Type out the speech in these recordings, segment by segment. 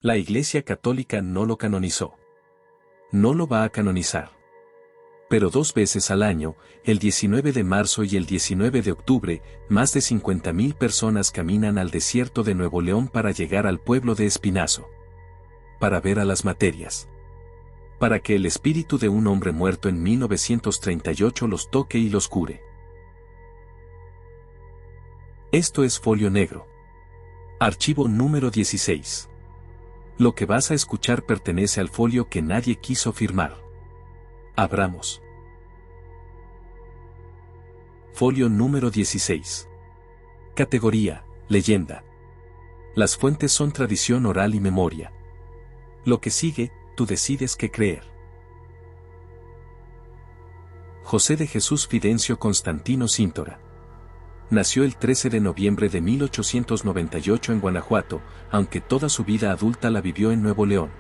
La Iglesia Católica no lo canonizó. No lo va a canonizar. Pero 2 veces al año, el 19 de marzo y el 19 de octubre, más de 50.000 personas caminan al desierto de Nuevo León para llegar al pueblo de Espinazo. Para ver a las materias. Para que el espíritu de un hombre muerto en 1938 los toque y los cure. Esto es Folio Negro. Archivo número 16. Lo que vas a escuchar pertenece al folio que nadie quiso firmar. Abramos. Folio número 16. Categoría: leyenda. Las fuentes son tradición oral y memoria. Lo que sigue, tú decides qué creer. José de Jesús Fidencio Constantino Cíntora. Nació el 13 de noviembre de 1898 en Guanajuato, aunque toda su vida adulta la vivió en Nuevo León.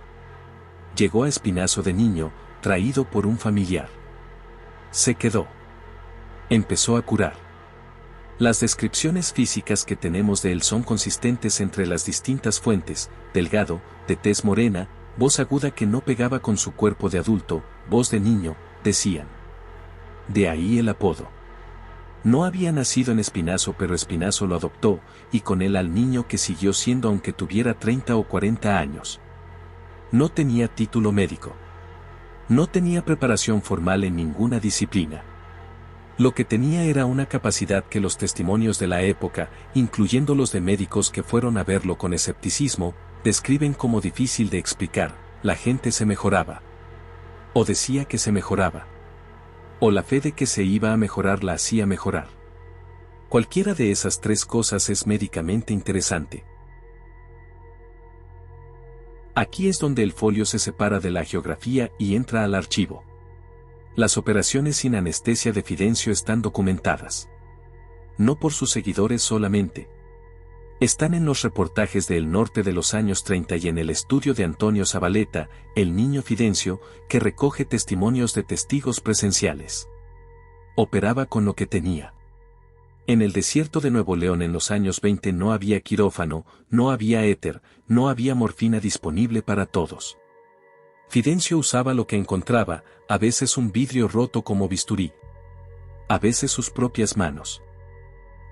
Llegó a Espinazo de niño, traído por un familiar. Se quedó. Empezó a curar. Las descripciones físicas que tenemos de él son consistentes entre las distintas fuentes: delgado, de tez morena, voz aguda que no pegaba con su cuerpo de adulto, voz de niño, decían. De ahí el apodo. No había nacido en Espinazo, pero Espinazo lo adoptó, y con él al niño que siguió siendo aunque tuviera 30 o 40 años. No tenía título médico. No tenía preparación formal en ninguna disciplina. Lo que tenía era una capacidad que los testimonios de la época, incluyendo los de médicos que fueron a verlo con escepticismo, describen como difícil de explicar. La gente se mejoraba. O decía que se mejoraba. O la fe de que se iba a mejorar la hacía mejorar. Cualquiera de esas 3 cosas es médicamente interesante. Aquí es donde el folio se separa de la geografía y entra al archivo. Las operaciones sin anestesia de Fidencio están documentadas. No por sus seguidores solamente. Están en los reportajes del norte de los años 30 y en el estudio de Antonio Zabaleta, el niño Fidencio, que recoge testimonios de testigos presenciales. Operaba con lo que tenía. En el desierto de Nuevo León en los años 20 no había quirófano, no había éter, no había morfina disponible para todos. Fidencio usaba lo que encontraba, a veces un vidrio roto como bisturí. A veces sus propias manos.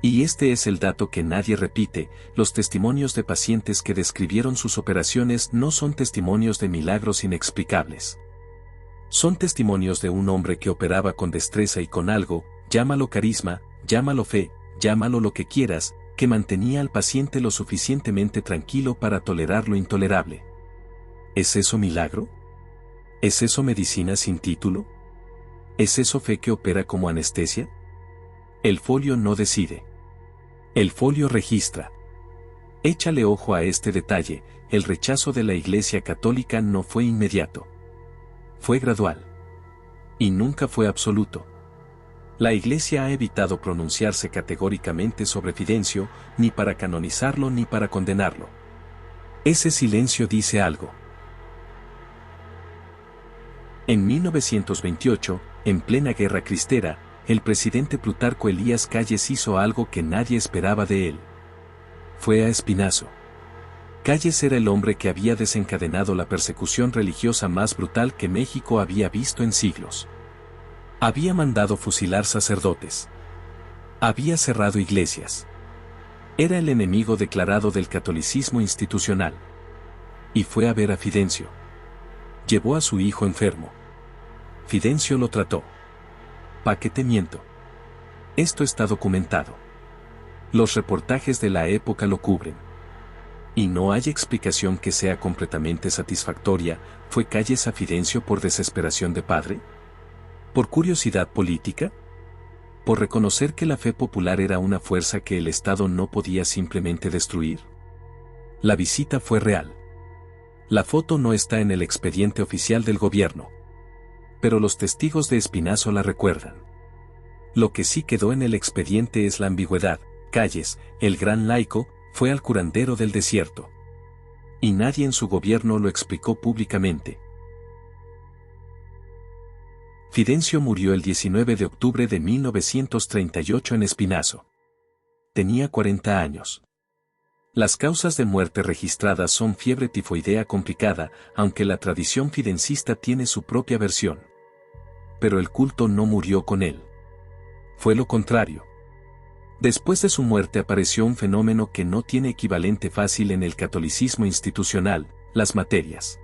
Y este es el dato que nadie repite: los testimonios de pacientes que describieron sus operaciones no son testimonios de milagros inexplicables. Son testimonios de un hombre que operaba con destreza y con algo, llámalo carisma, llámalo fe, llámalo lo que quieras, que mantenía al paciente lo suficientemente tranquilo para tolerar lo intolerable. ¿Es eso milagro? ¿Es eso medicina sin título? ¿Es eso fe que opera como anestesia? El folio no decide. El folio registra. Échale ojo a este detalle: el rechazo de la Iglesia Católica no fue inmediato. Fue gradual. Y nunca fue absoluto. La Iglesia ha evitado pronunciarse categóricamente sobre Fidencio, ni para canonizarlo ni para condenarlo. Ese silencio dice algo. En 1928, en plena Guerra Cristera, el presidente Plutarco Elías Calles hizo algo que nadie esperaba de él. Fue a Espinazo. Calles era el hombre que había desencadenado la persecución religiosa más brutal que México había visto en siglos. Había mandado fusilar sacerdotes. Había cerrado iglesias. Era el enemigo declarado del catolicismo institucional. Y fue a ver a Fidencio. Llevó a su hijo enfermo. Fidencio lo trató. ¿Pa' qué te miento? Esto está documentado. Los reportajes de la época lo cubren. Y no hay explicación que sea completamente satisfactoria. ¿Fue Calles a Fidencio por desesperación de padre? ¿Por curiosidad política? ¿Por reconocer que la fe popular era una fuerza que el Estado no podía simplemente destruir? La visita fue real. La foto no está en el expediente oficial del gobierno. Pero los testigos de Espinazo la recuerdan. Lo que sí quedó en el expediente es la ambigüedad: Calles, el gran laico, fue al curandero del desierto. Y nadie en su gobierno lo explicó públicamente. Fidencio murió el 19 de octubre de 1938 en Espinazo. Tenía 40 años. Las causas de muerte registradas son fiebre tifoidea complicada, aunque la tradición fidencista tiene su propia versión. Pero el culto no murió con él. Fue lo contrario. Después de su muerte apareció un fenómeno que no tiene equivalente fácil en el catolicismo institucional: las materias.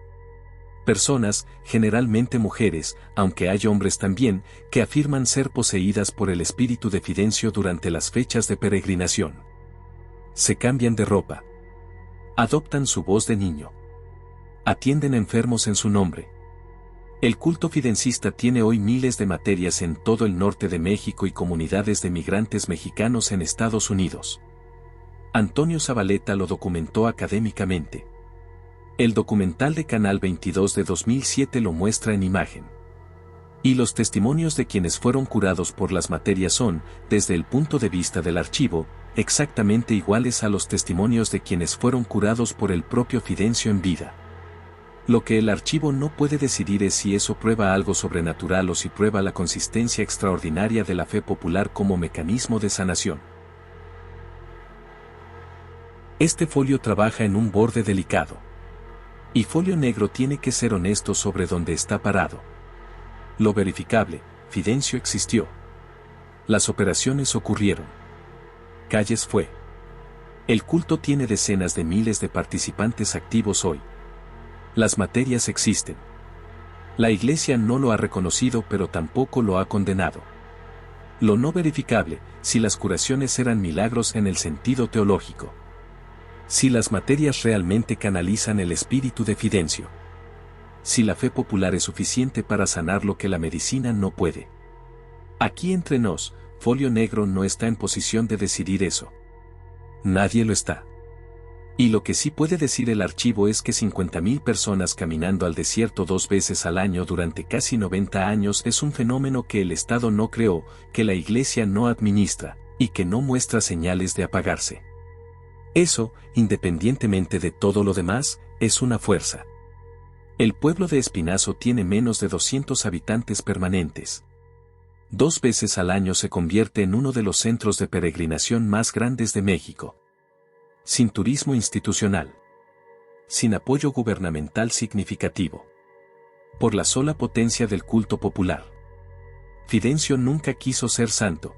Personas, generalmente mujeres, aunque hay hombres también, que afirman ser poseídas por el espíritu de Fidencio durante las fechas de peregrinación. Se cambian de ropa. Adoptan su voz de niño. Atienden enfermos en su nombre. El culto fidencista tiene hoy miles de materias en todo el norte de México y comunidades de migrantes mexicanos en Estados Unidos. Antonio Zabaleta lo documentó académicamente. El documental de Canal 22 de 2007 lo muestra en imagen. Y los testimonios de quienes fueron curados por las materias son, desde el punto de vista del archivo, exactamente iguales a los testimonios de quienes fueron curados por el propio Fidencio en vida. Lo que el archivo no puede decidir es si eso prueba algo sobrenatural o si prueba la consistencia extraordinaria de la fe popular como mecanismo de sanación. Este folio trabaja en un borde delicado. Y folio negro tiene que ser honesto sobre dónde está parado. Lo verificable: Fidencio existió. Las operaciones ocurrieron. Calles fue. El culto tiene decenas de miles de participantes activos hoy. Las materias existen. La Iglesia no lo ha reconocido, pero tampoco lo ha condenado. Lo no verificable: si las curaciones eran milagros en el sentido teológico. Si las materias realmente canalizan el espíritu de Fidencio. Si la fe popular es suficiente para sanar lo que la medicina no puede. Aquí entre nos, folio negro no está en posición de decidir eso. Nadie lo está. Y lo que sí puede decir el archivo es que 50,000 personas caminando al desierto 2 veces al año durante casi 90 años es un fenómeno que el Estado no creó, que la Iglesia no administra, y que no muestra señales de apagarse. Eso, independientemente de todo lo demás, es una fuerza. El pueblo de Espinazo tiene menos de 200 habitantes permanentes. 2 veces al año se convierte en uno de los centros de peregrinación más grandes de México. Sin turismo institucional. Sin apoyo gubernamental significativo. Por la sola potencia del culto popular. Fidencio nunca quiso ser santo.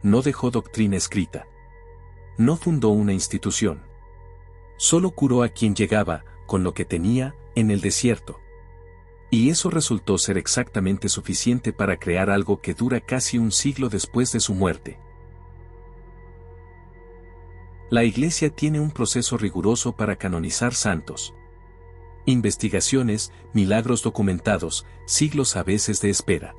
No dejó doctrina escrita. No fundó una institución. Solo curó a quien llegaba, con lo que tenía, en el desierto. Y eso resultó ser exactamente suficiente para crear algo que dura casi un siglo después de su muerte. La Iglesia tiene un proceso riguroso para canonizar santos. Investigaciones, milagros documentados, siglos a veces de espera.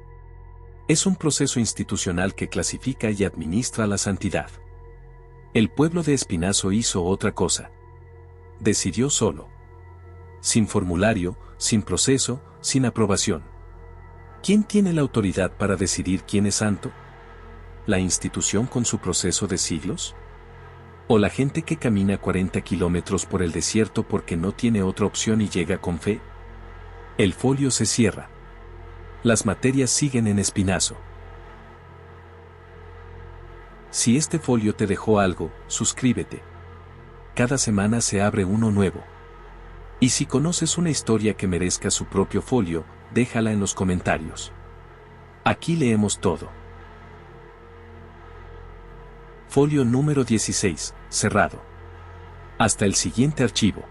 Es un proceso institucional que clasifica y administra la santidad. El pueblo de Espinazo hizo otra cosa. Decidió solo. Sin formulario, sin proceso, sin aprobación. ¿Quién tiene la autoridad para decidir quién es santo? ¿La institución con su proceso de siglos? ¿O la gente que camina 40 kilómetros por el desierto porque no tiene otra opción y llega con fe? El folio se cierra. Las materias siguen en Espinazo. Si este folio te dejó algo, suscríbete. Cada semana se abre uno nuevo. Y si conoces una historia que merezca su propio folio, déjala en los comentarios. Aquí leemos todo. Folio número 16, cerrado. Hasta el siguiente archivo.